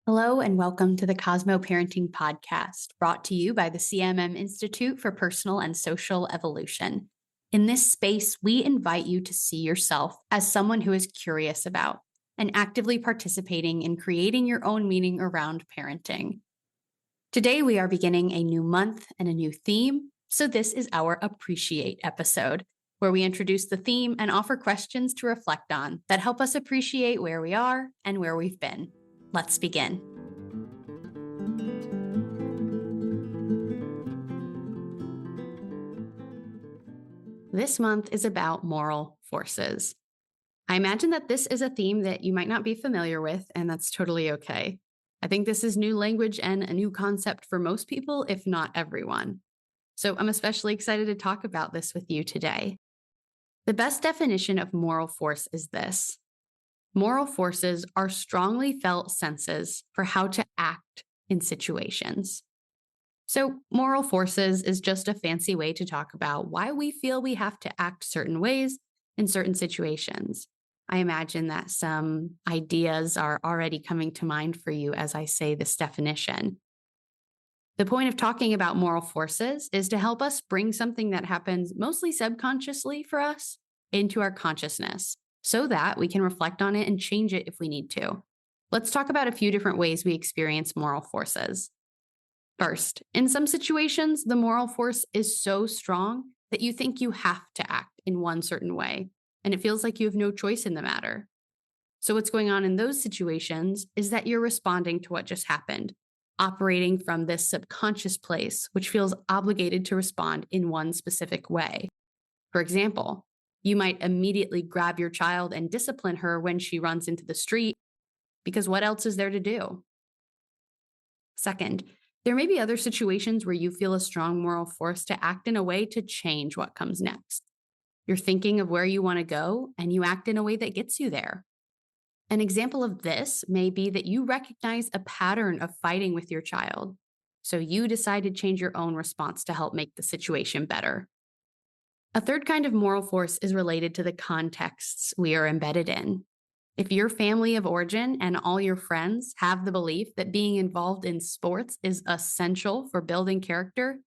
Hello, and welcome to the Cosmo Parenting Podcast, brought to you by the CMM Institute for Personal and Social Evolution. In this space, we invite you to see yourself as someone who is curious about and actively participating in creating your own meaning around parenting. Today, we are beginning a new month and a new theme, so this is our Appreciate episode, where we introduce the theme and offer questions to reflect on that help us appreciate where we are and where we've been. Let's begin. This month is about moral forces. I imagine that this is a theme that you might not be familiar with, and that's totally okay. I think this is new language and a new concept for most people, if not everyone. So I'm especially excited to talk about this with you today. The best definition of moral force is this: moral forces are strongly felt senses for how to act in situations. So, moral forces is just a fancy way to talk about why we feel we have to act certain ways in certain situations. I imagine that some ideas are already coming to mind for you as I say this definition. The point of talking about moral forces is to help us bring something that happens mostly subconsciously for us into our consciousness so that we can reflect on it and change it if we need to. Let's talk about a few different ways we experience moral forces. First, in some situations, the moral force is so strong that you think you have to act in one certain way, and it feels like you have no choice in the matter. So, what's going on in those situations is that you're responding to what just happened, operating from this subconscious place, which feels obligated to respond in one specific way. For example, you might immediately grab your child and discipline her when she runs into the street, because what else is there to do? Second, there may be other situations where you feel a strong moral force to act in a way to change what comes next. You're thinking of where you want to go, and you act in a way that gets you there. An example of this may be that you recognize a pattern of fighting with your child, so you decide to change your own response to help make the situation better. A third kind of moral force is related to the contexts we are embedded in. If your family of origin and all your friends have the belief that being involved in sports is essential for building character,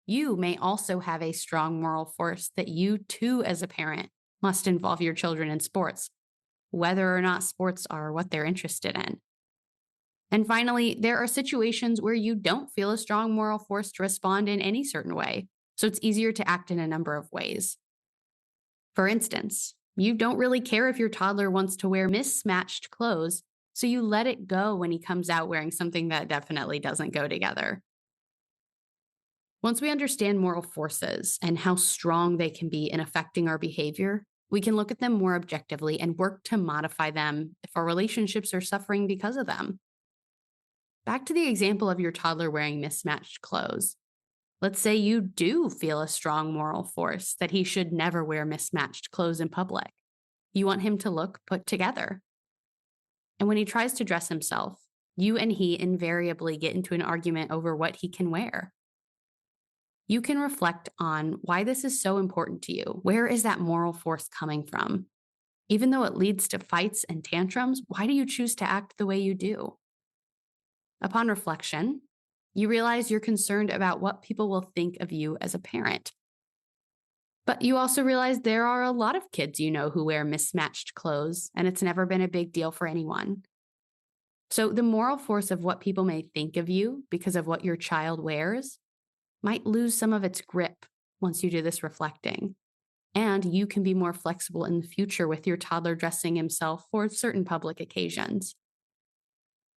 you may also have a strong moral force that you too, as a parent, must involve your children in sports, whether or not sports are what they're interested in. And finally, there are situations where you don't feel a strong moral force to respond in any certain way, so it's easier to act in a number of ways. For instance, you don't really care if your toddler wants to wear mismatched clothes, so you let it go when he comes out wearing something that definitely doesn't go together. Once we understand moral forces and how strong they can be in affecting our behavior, we can look at them more objectively and work to modify them if our relationships are suffering because of them. Back to the example of your toddler wearing mismatched clothes. Let's say you do feel a strong moral force that he should never wear mismatched clothes in public. You want him to look put together. And when he tries to dress himself, you and he invariably get into an argument over what he can wear. You can reflect on why this is so important to you. Where is that moral force coming from? Even though it leads to fights and tantrums, why do you choose to act the way you do? Upon reflection, you realize you're concerned about what people will think of you as a parent. But you also realize there are a lot of kids you know who wear mismatched clothes, and it's never been a big deal for anyone. So the moral force of what people may think of you because of what your child wears might lose some of its grip once you do this reflecting. And you can be more flexible in the future with your toddler dressing himself for certain public occasions.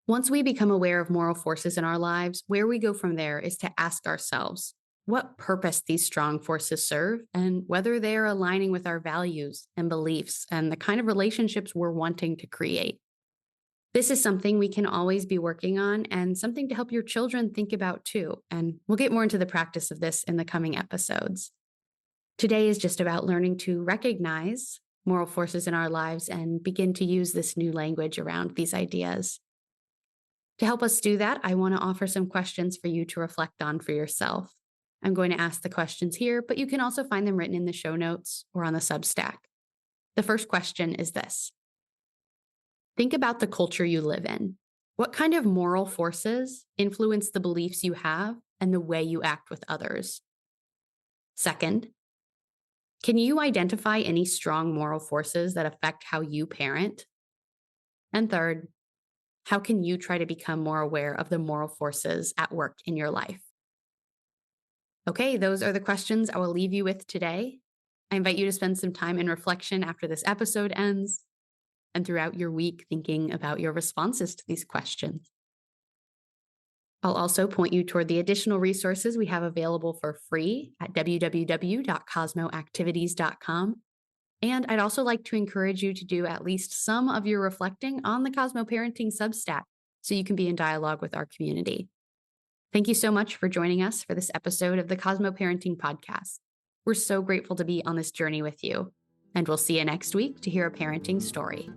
Once we become aware of moral forces in our lives, where we go from there is to ask ourselves what purpose these strong forces serve and whether they are aligning with our values and beliefs and the kind of relationships we're wanting to create. This is something we can always be working on and something to help your children think about too. And we'll get more into the practice of this in the coming episodes. Today is just about learning to recognize moral forces in our lives and begin to use this new language around these ideas. To help us do that, I want to offer some questions for you to reflect on for yourself. I'm going to ask the questions here, but you can also find them written in the show notes or on the Substack. The first question is this: think about the culture you live in. What kind of moral forces influence the beliefs you have and the way you act with others? Second, can you identify any strong moral forces that affect how you parent? And third, how can you try to become more aware of the moral forces at work in your life? Okay, those are the questions I will leave you with today. I invite you to spend some time in reflection after this episode ends and throughout your week thinking about your responses to these questions. I'll also point you toward the additional resources we have available for free at www.cosmoactivities.com. And I'd also like to encourage you to do at least some of your reflecting on the Cosmo Parenting Substack so you can be in dialogue with our community. Thank you so much for joining us for this episode of the Cosmo Parenting Podcast. We're so grateful to be on this journey with you, and we'll see you next week to hear a parenting story.